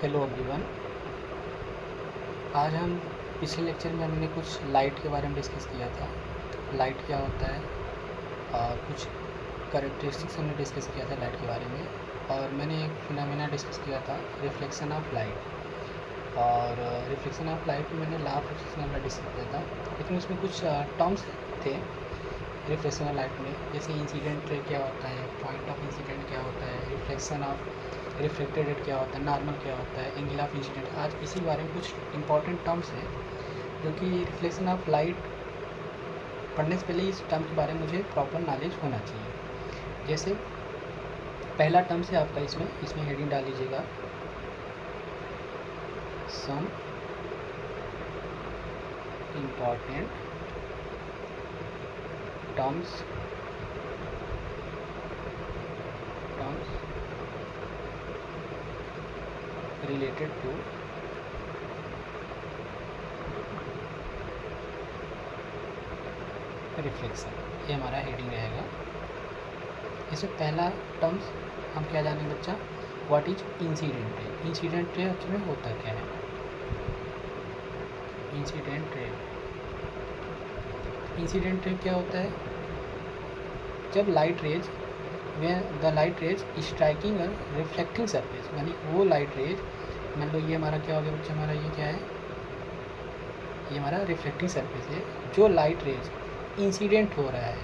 Hello everyone. आज हम पिछले लेक्चर में हमने कुछ लाइट के बारे में डिस्कस किया था। लाइट क्या होता है और कुछ कैरेक्टरिस्टिक्स हमने डिस्कस किया था लाइट के बारे में। और मैंने एक फिनोमेना डिस्कस किया था रिफ्लेक्शन ऑफ लाइट। और रिफ्लेक्शन ऑफ लाइट में मैंने लॉ ऑफ रिफ्लेक्शन का डिस्कस किया था, लेकिन उसमें कुछ टर्म्स थे रिफ्लेक्शन ऑफ लाइट में, जैसे इंसिडेंट रे क्या होता है, पॉइंट ऑफ इंसिडेंट क्या होता है, रिफ्लेक्शन ऑफ रिफ्लेक्टेड रेट क्या होता है, नॉर्मल क्या होता है, एंगल ऑफ इंसिडेंट। आज इसी बारे में कुछ इंपॉर्टेंट टर्म्स हैं जो कि रिफ्लेक्शन ऑफ लाइट पढ़ने से पहले इस टर्म के बारे में मुझे प्रॉपर नॉलेज होना चाहिए। जैसे पहला टर्म है आपका, इसमें हेडिंग डाल लीजिएगा some important terms related to reflection. ये हमारा हेडिंग रहेगा। इसमें पहला टर्म्स हम क्या जानेंगे बच्चा, what is incident ray. Incident ray actually में होता क्या है। इंसिडेंट रे क्या होता है, जब light rays the light rays striking a reflecting surface, यानी वो लाइट रेज, मान लो ये हमारा क्या हो गया बच्चा, हमारा ये क्या है, ये हमारा रिफ्लेक्टिंग सरफेस है। जो लाइट रेज इंसिडेंट हो रहा है,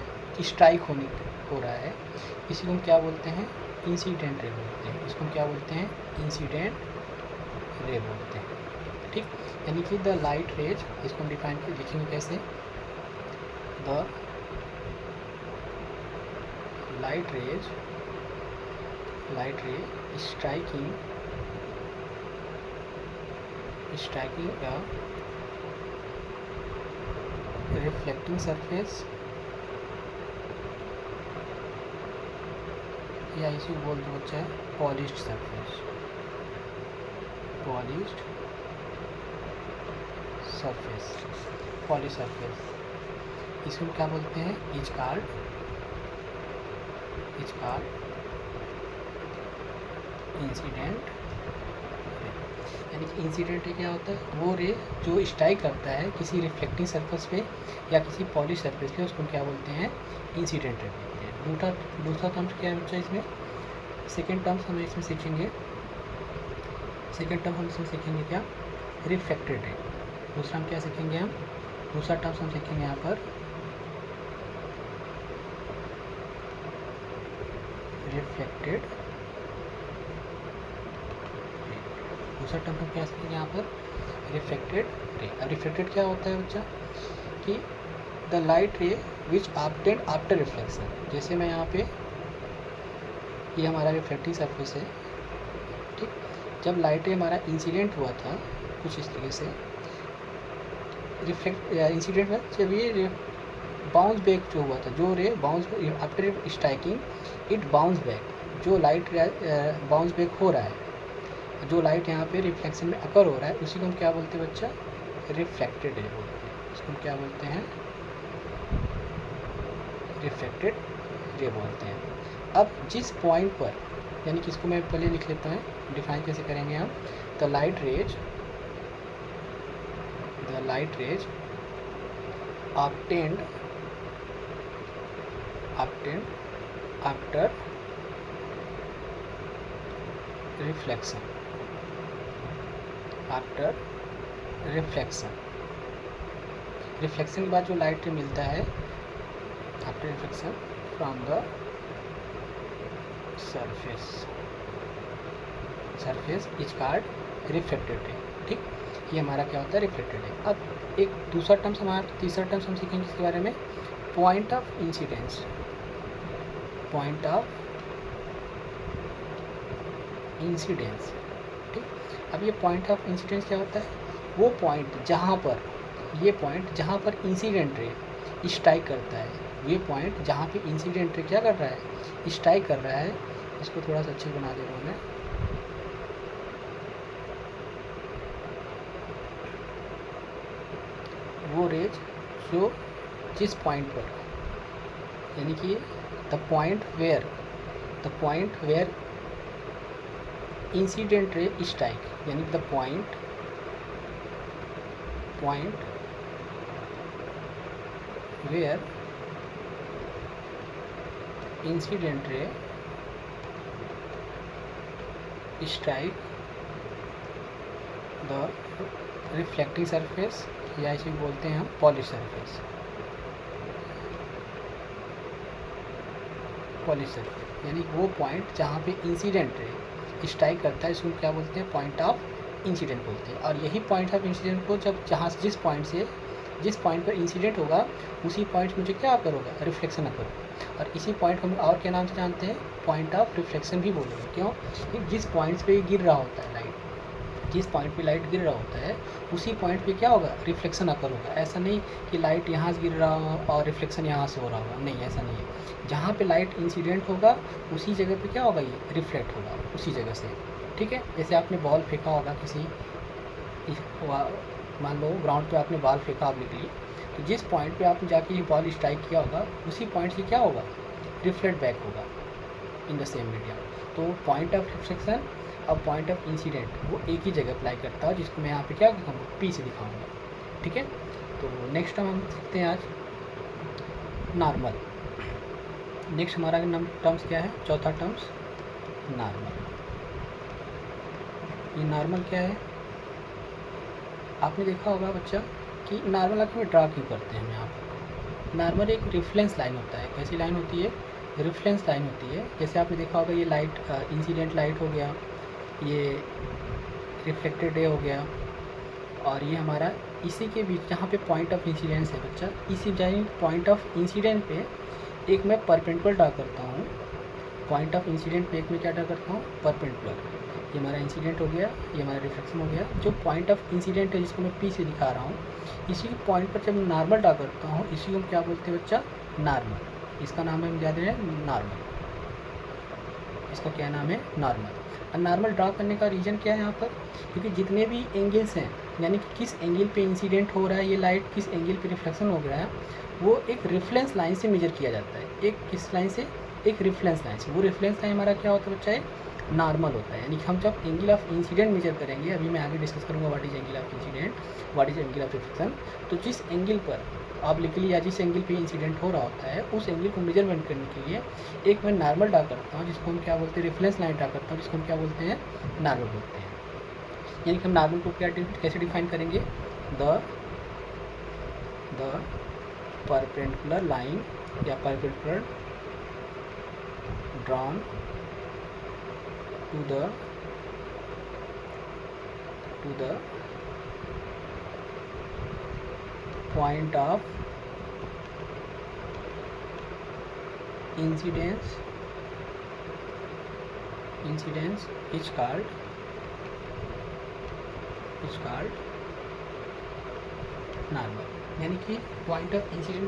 स्ट्राइक हो रहा है, इसी को हम क्या बोलते हैं, इंसिडेंट रे बोलते हैं। इसको हम क्या बोलते हैं, इंसिडेंट रे बोलते हैं। ठीक, यानी कि द लाइट रेज, इसको हम डिफाइन कर लिखेंगे कैसे, द लाइट रे स्ट्राइकिंग a reflecting surface, या इसी बोल दो बच्चा है पॉलिश्ड सरफेस। पॉलिश सरफेस इसको क्या बोलते हैं, इज कॉल्ड इंसिडेंट। यानी कि इंसिडेंट रे क्या होता है, वो रे जो स्ट्राइक करता है किसी रिफ्लेक्टिंग सरफेस पे या किसी पॉलिश सरफेस पे, उसको क्या बोलते हैं, इंसिडेंट रे बोलते हैं। दूसरा टर्म्स क्या है बच्चा इसमें, सेकेंड टर्म्स हम इसमें सीखेंगे। क्या, रिफ्लेक्टेड रे। दूसरा हम क्या सीखेंगे, दूसरा टर्म्स हम सीखेंगे यहाँ पर रिफ्लेक्टेड। दूसरा टर्म हम क्या सीखेंगे यहाँ पर, रिफ्लेक्टेड रे। अब रिफ्लेक्टेड क्या होता है बच्चा, कि द लाइट रे विच ऑब्टेन्ड आफ्टर रिफ्लेक्शन। जैसे मैं यहाँ पे, ये हमारा रिफ्लेक्टिंग सरफेस है, ठीक, जब लाइट रे हमारा इंसिडेंट हुआ था कुछ इस तरीके से, इंसिडेंट में जब ये बाउंस बैक जो हुआ था, जो रे bounce after striking it bounce back, जो लाइट बाउंस बैक हो रहा है, जो लाइट यहाँ पे रिफ्लेक्शन में अकर हो रहा है, उसी को हम क्या बोलते हैं बच्चा, रिफ्लेक्टेड रे बोलते हैं। इसको हम क्या बोलते हैं, रिफ्लेक्टेड रे बोलते हैं। अब जिस पॉइंट पर, यानी कि इसको मैं पहले लिख लेता हूँ, डिफाइन कैसे करेंगे हम, the light rays obtained after reflection के बाद जो लाइट मिलता है after reflection from the surface is called reflected ray. ठीक, ये हमारा क्या होता है, रिफ्लेक्टेड रे। अब एक दूसरा टर्म्स हमारा, तीसरा टर्म्स हम सीखेंगे इसके बारे में, पॉइंट ऑफ इंसिडेंस। ठीक, अब ये पॉइंट ऑफ इंसिडेंस क्या होता है, वो पॉइंट जहाँ पर, ये पॉइंट जहाँ पर इंसिडेंट रे स्ट्राइक करता है, ये पॉइंट जहाँ पे इंसिडेंट रे क्या कर रहा है, स्ट्राइक कर रहा है। इसको थोड़ा सा अच्छे बना दे रहा हूँ मैं, वो रेज जो जिस पॉइंट पर, यानी कि the point where incident ray strike, यानी the point where incident ray strike the reflecting surface, या इसे बोलते हैं हम पॉलिश सरफेस। यानी वो पॉइंट जहाँ पे इंसिडेंट रे स्ट्राइक करता है, इसको क्या बोलते हैं, पॉइंट ऑफ इंसिडेंट बोलते हैं। और यही पॉइंट ऑफ इंसिडेंट को जब जिस पॉइंट पर इंसिडेंट होगा उसी पॉइंट मुझे क्या अकर होगा, रिफ्लेक्शन अकर होगा। और इसी पॉइंट को हम और क्या नाम से जानते हैं, पॉइंट ऑफ रिफ्लेक्शन भी बोलेंगे। क्यों? जिस पॉइंट पे गिर रहा होता है लाइट, जिस पॉइंट पे लाइट गिर रहा होता है उसी पॉइंट पे क्या होगा, रिफ्लेक्शन अकर होगा। ऐसा नहीं कि लाइट यहाँ से गिर रहा हो और रिफ्लेक्शन यहाँ से हो रहा होगा, नहीं, ऐसा नहीं है। जहाँ पे लाइट इंसिडेंट होगा उसी जगह पे क्या होगा, ये रिफ्लेक्ट होगा उसी जगह से। ठीक है, जैसे आपने बॉल फेंका होगा किसी, मान लो ग्राउंड पे आपने बॉल फेंका ऑब्लिकली, तो जिस पॉइंट पे आपने जाके ये बॉल स्ट्राइक किया होगा उसी पॉइंट से क्या होगा, रिफ्लेक्ट बैक होगा इन द सेम मीडियम। तो पॉइंट ऑफ रिफ्लेक्शन और पॉइंट ऑफ इंसिडेंट वो एक ही जगह अप्लाई करता है, जिसको मैं यहाँ पे क्या दिखाऊंगा, पी से दिखाऊंगा। ठीक है, तो नेक्स्ट हम सीखते हैं आज नॉर्मल। नेक्स्ट हमारा टर्म्स क्या है, चौथा टर्म्स नॉर्मल। ये नॉर्मल क्या है, आपने देखा होगा बच्चा कि नॉर्मल आखिर में ड्रा क्यों करते हैं हम यहाँ पर। नॉर्मल एक रेफरेंस लाइन होता है। कैसी लाइन होती है, रेफरेंस लाइन होती है। जैसे आपने देखा होगा ये लाइट इंसिडेंट लाइट हो गया, ये रिफ्लेक्टेड रे हो गया, और ये हमारा इसी के बीच जहाँ पे पॉइंट ऑफ इंसिडेंस है बच्चा, इसी पॉइंट ऑफ इंसिडेंट पे एक मैं परपेंडिकुलर ड्रा करता हूँ। पॉइंट ऑफ इंसिडेंट पे एक मैं क्या ड्रा करता हूँ, परपेंडिकुलर। ये हमारा इंसिडेंट हो गया, ये हमारा रिफ्लेक्शन हो गया। जो पॉइंट ऑफ इंसिडेंट है जिसको मैं पी से दिखा रहा हूँ, इसी के पॉइंट पर जब नॉर्मल ड्रा करता हूँ, इसी को हम क्या बोलते हैं बच्चा, नॉर्मल। इसका नाम है, हम याद रहे, नॉर्मल। इसका क्या नाम है, नॉर्मल। और नॉर्मल ड्रा करने का रीज़न क्या है यहाँ पर, क्योंकि जितने भी एंगल्स हैं, यानी कि किस एंगल पे इंसिडेंट हो रहा है ये लाइट, किस एंगल पे रिफ्लेक्शन हो रहा है, वो एक रेफरेंस लाइन से मेजर किया जाता है। एक किस लाइन से, एक रेफरेंस लाइन से। वो रेफरेंस लाइन हमारा क्या होता है बच्चा, एक नॉर्मल होता है। यानी कि हम जब एंगल ऑफ इंसिडेंट मेजर करेंगे, अभी मैं आगे डिस्कस करूँगा what is angle of incident, what is angle of reflection. तो जिस एंगल पर ऑब्लिकली या जिस एंगल पे इंसिडेंट हो रहा होता है, उस एंगल को मेजरमेंट करने के लिए एक मैं नॉर्मल ड्रा करता हूँ, जिसको हम क्या बोलते हैं, रेफरेंस लाइन ड्रा करता हूँ, जिसको हम क्या बोलते हैं, नॉर्मल बोलते हैं। यानी कि हम नॉर्मल को क्या कैसे डिफाइन करेंगे, द परपेंडिकुलर लाइन या perpendicular drawn to the point of incidence is called normal. यानी कि पॉइंट ऑफ इंसिडेंट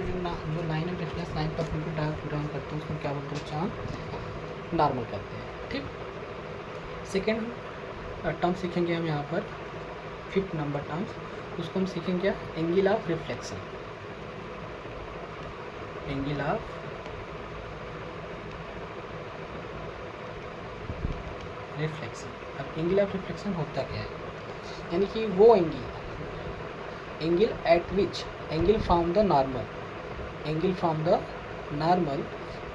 जो लाइन ऑफ रेफरेंस लाइन पर ड्राउन करते हैं उसको क्या बोलते हैं, हम नॉर्मल करते हैं। ठीक, सेकेंड टर्म सीखेंगे हम यहाँ पर, 5th नंबर टर्म्स, उसको हम सीखेंगे angle of reflection. Angle of reflection. अब एंगल ऑफ रिफ्लेक्शन होता क्या है, यानी कि वो angle at which angle from the normal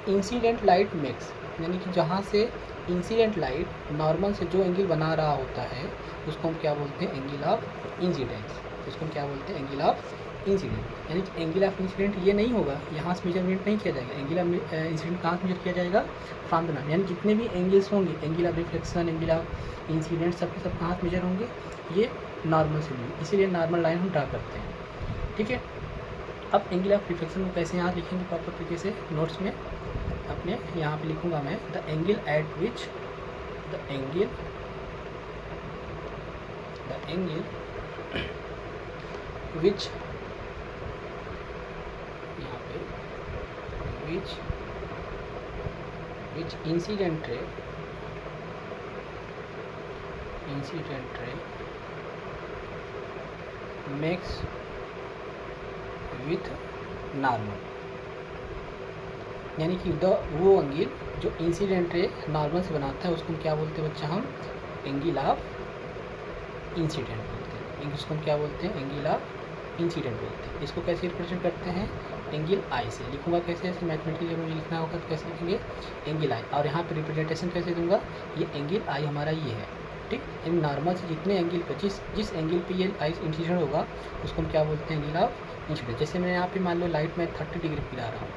incident light makes, यानी कि जहाँ से इंसिडेंट लाइट नॉर्मल से जो एंगल बना रहा होता है उसको हम क्या बोलते हैं, एंगल ऑफ इंसिडेंस। उसको हम क्या बोलते हैं, एंगल ऑफ इंसिडेंट। यानी कि एंगल ऑफ इंसिडेंट ये नहीं होगा, यहाँ से मेजरमेंट नहीं किया जाएगा। एंगल ऑफ इंसिडेंट कहाँ से मेजर किया जाएगा, फ्रॉम द नॉर्मल। यानी जितने भी एंगल्स होंगे, angle of reflection, angle of incident, सब के सब कहाँ से मेजर होंगे, ये नॉर्मल से भी। इसीलिए नॉर्मल लाइन हम ड्रा करते हैं। ठीक है, अब एंगल ऑफ रिफ्लेक्शन को कैसे यहाँ लिखेंगे प्रॉपर तरीके से, नोट्स में अपने यहाँ पे लिखूँगा मैं, the angle at which which यहाँ पे which incident ray makes with normal. यानी कि वो एंगल जो इंसिडेंट रे नॉर्मल से बनाता है उसको हम क्या बोलते हैं बच्चा, हम एंगल ऑफ इंसिडेंट बोलते हैं। इंग्लिश को हम क्या बोलते हैं? एंगल ऑफ इंसिडेंट बोलते हैं। इसको कैसे रिप्रेजेंट करते हैं? एंगल आई से। लिखूंगा कैसे? ऐसे मैथमेटिकली मुझे लिखना होगा तो कैसे लिखेंगे? एंगल आई। और यहाँ पे रिप्रेजेंटेशन कैसे दूंगा? ये एंगल आई हमारा ये है, ठीक। इन नॉर्मल से जितने एंगल पे जिस एंगल पे ये आई इंसिडेंट होगा उसको हम क्या बोलते हैं? Angle of incident. जैसे मैं यहाँ पे मान लो लाइट में 30 डिग्री गिरा रहा हूँ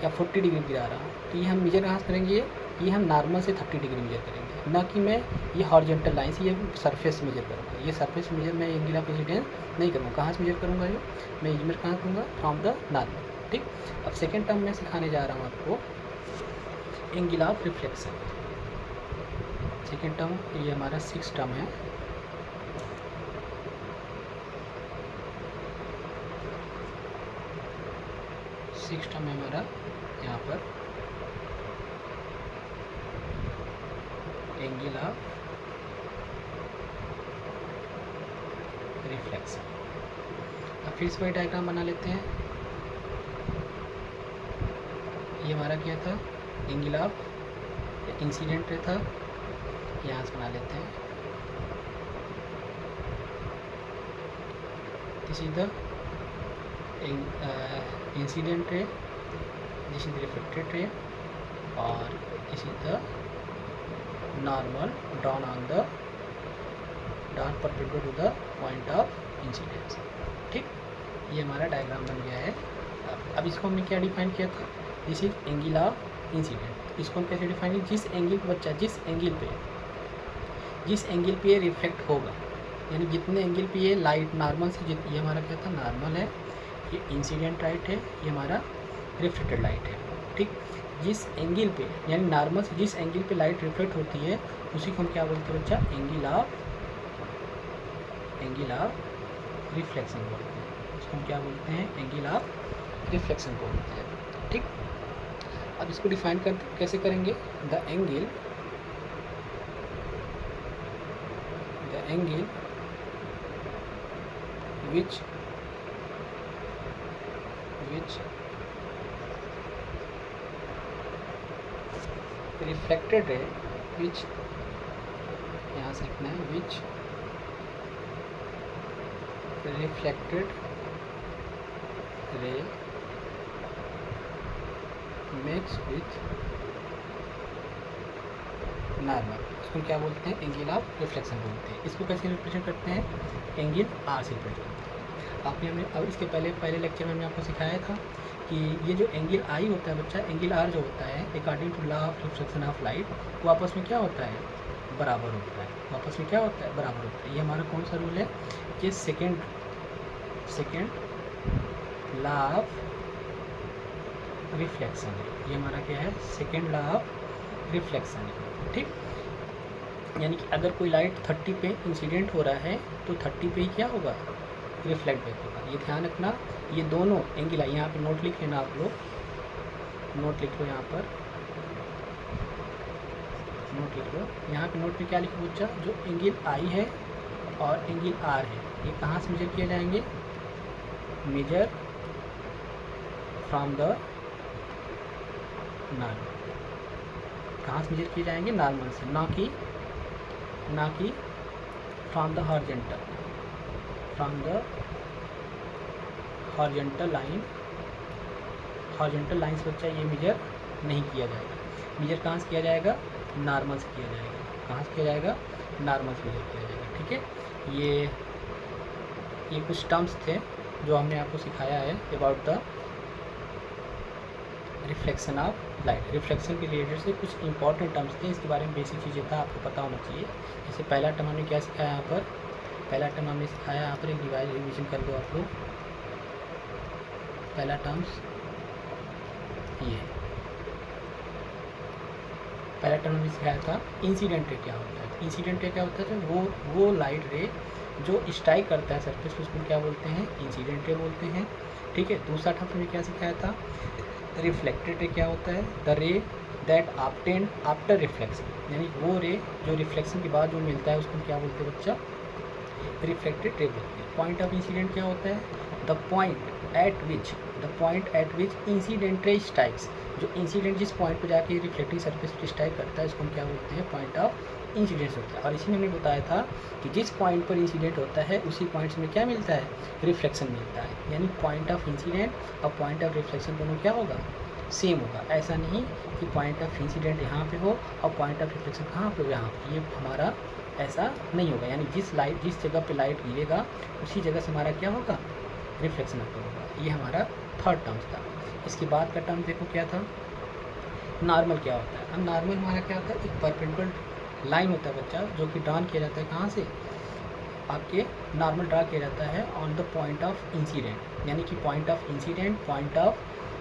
या 40 डिग्री गिरा रहा हूँ, तो ये हम मेजर कहाँ से करेंगे? ये हम नॉर्मल से 30 डिग्री मेजर करेंगे, ना कि मैं ये हॉरिजॉन्टल लाइन से ये सरफेस मेजर करूँगा। ये सरफेस मेजर मैं एंगल ऑफ इंसिडेंस नहीं करूँगा। कहाँ से मेजर करूँगा? ये मैं मेजर कहाँ करूँगा? फ्रॉम द नॉर्मल, ठीक। अब सेकेंड टर्म में सिखाने जा रहा हूँ आपको angle of reflection. Second term ये हमारा 6 टर्म है। सिक्स टर्म है हमारा यहाँ पर एंगल ऑफ रिफ्लेक्शन। अब फिर से वही डायग्राम बना लेते हैं। ये हमारा क्या था? एंगल ऑफ इंसिडेंट था, यहाँ से बना लेते हैं। This is the incident ray, this is the reflected ray, और this is the normal drawn on the dark perpendicular to the point of incidence, ठीक। ये हमारा डायग्राम बन गया है। अब इसको हमने क्या डिफाइन किया था? This is angle of incident. इसको हम कैसे डिफाइन किया? जिस एंगल पे बच्चा जिस एंगल पे ये रिफ्लेक्ट होगा, यानी जितने एंगल पे ये लाइट नॉर्मल से ये हमारा क्या था? नॉर्मल है, ये इंसिडेंट लाइट है, ये हमारा रिफ्लेक्टेड लाइट है, ठीक। जिस एंगल पे यानी नॉर्मल से जिस एंगल पे लाइट रिफ्लेक्ट होती है उसी को हम क्या बोलते हैं बच्चा? एंगल ऑफ रिफ्लेक्शन बोलते हैं। इसको हम क्या बोलते हैं? एंगल ऑफ रिफ्लेक्शन बोलते हैं, ठीक। अब इसको डिफाइन कैसे करेंगे? The angle which reflected ray, which यहाँ से लिखना है, which reflected ray makes with normal, इसको क्या बोलते हैं? एंगल ऑफ रिफ्लेक्शन बोलते हैं। इसको कैसे रिप्रेजेंट करते हैं? एंगल आर से रिप्रेजेंट करते हैं। आपने हमने अब इसके पहले लेक्चर में हमने आपको सिखाया था कि ये जो एंगल आई होता है बच्चा, एंगल आर जो होता है according to law of reflection of light, वो आपस में क्या होता है? बराबर होता है। आपस में क्या होता है? बराबर होता है। ये हमारा कौन सा रूल है? ये सेकेंड लॉ ऑफ रिफ्लेक्शन है। ये हमारा क्या है? सेकेंड लॉ ऑफ रिफ्लेक्शन है, ठीक। यानी कि अगर कोई लाइट 30 पे इंसिडेंट हो रहा है तो 30 पे ही क्या होगा? रिफ्लेक्ट बैक होगा। ये ध्यान रखना, ये दोनों एंगल आई, यहाँ पे नोट लिख लेना आप लोग, नोट लिख लो यहाँ पर, नोट लिख लो। यहाँ पे नोट पे क्या लिखो बच्चा? जो एंगल आई है और एंगल आर है, ये कहाँ से मेजर किए जाएंगे? Measure from the normal. कहाँ से मेजर किए जाएंगे? नॉर्मल से, ना कि from the horizontal, horizontal line से बच्चा ये मेजर नहीं किया जाएगा। मेजर कहाँ से किया जाएगा? नॉर्मल से किया जाएगा। कहाँ से किया जाएगा? नॉर्मल से मेजर किया जाएगा, ठीक है। ये कुछ टर्म्स थे जो हमने आपको सिखाया है about the reflection of light. Reflection के रिलेटेड से कुछ इंपॉर्टेंट टर्म्स थे, इसके बारे में बेसिक चीज़ें था, आपको पता होना चाहिए। जैसे पहला टर्म हमने क्या सिखाया यहाँ पर? पहला टर्म हमने सिखाया यहाँ पर, एक डिवाइस रिविजन कर दो आप लोग। पहला टर्म्स ये है, पहला टर्म हमने सिखाया था इंसिडेंट रे क्या होता है। इंसिडेंट रे क्या होता है? वो लाइट रे जो स्ट्राइक करता है सरफेस पे, उसको क्या बोलते हैं? इंसिडेंट रे बोलते हैं, ठीक है। दूसरा टर्म हमने क्या सिखाया था? रिफ्लेक्टेड रे क्या होता है? द रे दैट ऑब्टेन्ड आफ्टर रिफ्लेक्शन, यानी वो रे जो रिफ्लेक्शन के बाद जो मिलता है उसको क्या बोलते हैं बच्चा? रिफ्लेक्टेड रे बोलते हैं। पॉइंट ऑफ इंसिडेंट क्या होता है? The point eight which incident रे स्ट्राइक्स, जो इंसिडेंट जिस पॉइंट पर जाके रिफ्लेक्टिंग सरफेस पर स्ट्राइक करता है उसको हम क्या बोलते हैं? पॉइंट ऑफ इंसिडेंट्स होता है। और इसी में हमने बताया था कि जिस पॉइंट पर इंसिडेंट होता है उसी पॉइंट्स में क्या मिलता है, रिफ्लेक्शन मिलता है। यानी पॉइंट ऑफ इंसिडेंट और पॉइंट ऑफ रिफ्लेक्शन दोनों क्या होगा, सेम होगा। ऐसा नहीं कि पॉइंट ऑफ इंसिडेंट यहाँ पे हो और पॉइंट ऑफ रिफ्लेक्शन कहाँ पे हो, यहाँ पे, ये हमारा ऐसा नहीं होगा। यानी जिस जगह पे लाइट गिरेगा उसी जगह से हमारा क्या होगा, रिफ्लेक्शन अपर होगा। ये हमारा थर्ड टर्म था। इसके बाद का टर्म देखो क्या था, नॉर्मल क्या होता है। अब नॉर्मल हमारा क्या होता है, एक परपेंडिकुलर लाइन होता है बच्चा, जो कि ड्रॉन किया जाता है कहाँ से, आपके नॉर्मल ड्रा किया जाता है on the point of incident. यानी कि point of incident, point of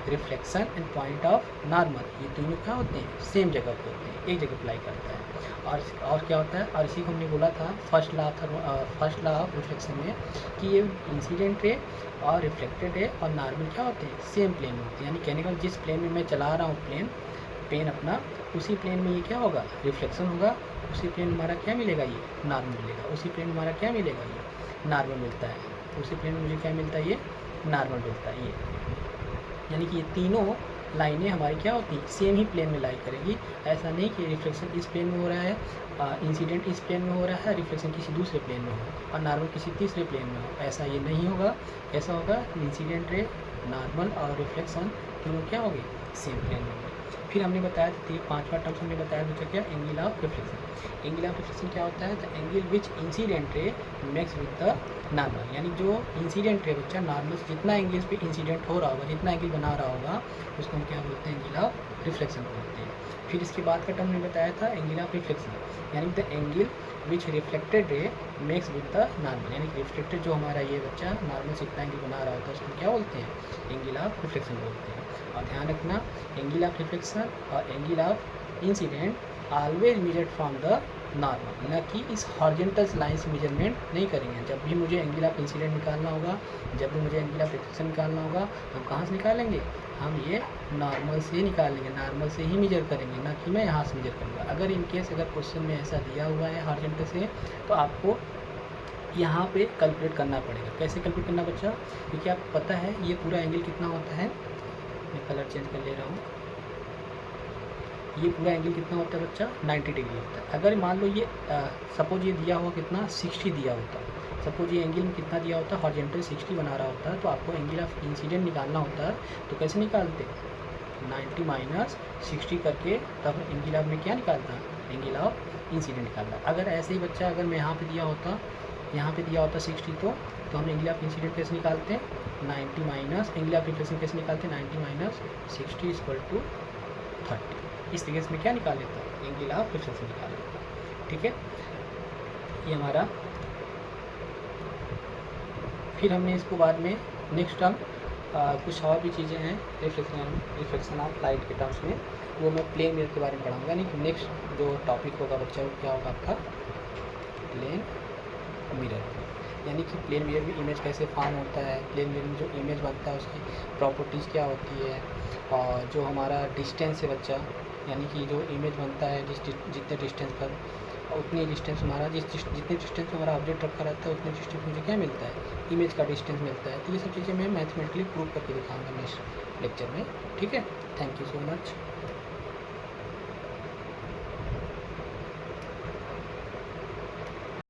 reflection and point of normal, ये तीनों क्या होते हैं, सेम जगह पे होते हैं, एक जगह अप्लाई करता है। और क्या होता है, और इसी को हमने बोला था फर्स्ट लॉ ऑफ रिफ्लेक्शन में कि ये इंसिडेंट रे और रिफ्लेक्टेड रे और नॉर्मल क्या होते हैं, सेम प्लेन में होते हैं। यानी कहने का जिस प्लेन में मैं चला रहा हूँ पेन अपना, उसी प्लेन में ये क्या होगा, रिफ्लेक्शन होगा। उसी प्लेन में हमारा क्या मिलेगा, ये नॉर्मल मिलेगा। उसी प्लेन में हमारा क्या मिलेगा, ये नॉर्मल मिलता है। उसी प्लेन में मुझे क्या मिलता है, ये नॉर्मल मिलता है। ये यानी कि ये तीनों लाइनें हमारी क्या होती हैं, सेम ही प्लेन में लाई करेगी। ऐसा नहीं कि रिफ्लेक्शन इस प्लेन में हो रहा है, इंसिडेंट इस प्लेन में हो रहा है, रिफ्लेक्शन किसी दूसरे प्लेन में हो और नॉर्मल किसी तीसरे प्लेन में हो, ऐसा ये नहीं होगा। कैसा होगा, इंसिडेंट रे, नॉर्मल और रिफ्लेक्शन तीनों क्या होगी, सेम प्लेन में होगी। फिर हमने बताया था, पांचवा टर्म्स हमने बताया बच्चा क्या, angle of reflection. Angle of reflection क्या होता है, the angle which incident ray makes with the normal. यानी जो इंसिडेंट रे बच्चा नॉर्मल से जितना एंगल पे इंसिडेंट हो रहा होगा, जितना एंगल बना रहा होगा, उसको हम क्या बोलते हैं, एंगल ऑफ रिफ्लेक्शन बोलते हैं। फिर इसके बाद का टर्म हमने बताया था एंगल ऑफ रिफ्लेक्शन, यानी the angle which reflected ray makes with the normal. यानी रिफ्लेक्टेड जो हमारा ये बच्चा नॉर्मल से इतना एंगल बना रहा होता है, उसको क्या बोलते हैं, एंगल ऑफ रिफ्लेक्शन बोलते हैं। और ध्यान रखना, एंगल ऑफ रिफ्लेक्शन और angle of incident always measured from the normal, न कि इस हॉरिजॉन्टल लाइन से मेजरमेंट नहीं करेंगे। जब भी मुझे एंगल ऑफ इंसिडेंट निकालना होगा, जब भी मुझे एंगल ऑफ रिफ्लेक्शन निकालना होगा, हम कहाँ से निकालेंगे, हम ये नॉर्मल से निकालेंगे, नॉर्मल से ही मेजर करेंगे, ना कि मैं यहाँ से मेजर करूँगा। अगर इन केस अगर क्वेश्चन में ऐसा दिया हुआ है हॉरिजॉन्टल से, तो आपको यहाँ पे कैलकुलेट करना पड़ेगा। कैसे कैलकुलेट करना बच्चा, क्योंकि आपको पता है ये पूरा एंगल कितना होता है, मैं कलर चेंज कर ले रहा हूँ। ये पूरा एंगल कितना होता है बच्चा, 90 डिग्री होता है। अगर मान लो ये सपोज ये दिया हुआ कितना, 60 दिया होता है। सपोज ये एंगल में कितना दिया होता है, हॉरिजॉन्टल 60 बना रहा होता है, तो आपको एंगल ऑफ इंसिडेंट निकालना होता है। तो कैसे निकालते, 90 माइनस 60 करके तब एंगल ऑफ में क्या निकालता है, एंगल ऑफ इंसिडेंट निकालना। अगर ऐसे ही बच्चा अगर मैं यहाँ पे दिया होता, यहाँ पे दिया होता 60, तो हम एंगल ऑफ इंसिडेंट कैसे निकालते हैं, 90 माइनस एंगल ऑफ रिफ्लेक्शन कैसे निकालते हैं, 90 माइनस 60 इक्वल टू 30। इस तरीके से मैं क्या निकाल लेता हूँ, एंगल ऑफ रिफ्लेक्शन निकाल लेता हूँ। ठीक है, ये हमारा। फिर हमने इसको बाद में नेक्स्ट टर्म कुछ और भी चीज़ें हैं रिफ्लेक्शन ऑफ लाइट के टर्म्स में, वो मैं प्लेन मिरर के बारे में पढ़ाऊँगा। यानी कि नेक्स्ट जो टॉपिक होगा बच्चा वो क्या होगा आपका, प्लेन मिरर। यानी कि प्लेन मिरर में इमेज कैसे फॉर्म होता है, प्लेन मिरर में जो इमेज बनता है उसकी प्रॉपर्टीज़ क्या होती है, और जो हमारा डिस्टेंस है बच्चा, यानी कि जो इमेज बनता है जितने डिस्टेंस पर, उतनी डिस्टेंस हमारा जितने डिस्टेंस पर हमारा ऑब्जेक्ट रखा रहता है, उतने डिस्टेंस मुझे क्या मिलता है, इमेज का डिस्टेंस मिलता है। तो ये सब चीज़ें मैं मैथमेटिकली प्रूव करके दिखाऊंगा नेक्स्ट लेक्चर में। ठीक है, थैंक यू सो मच।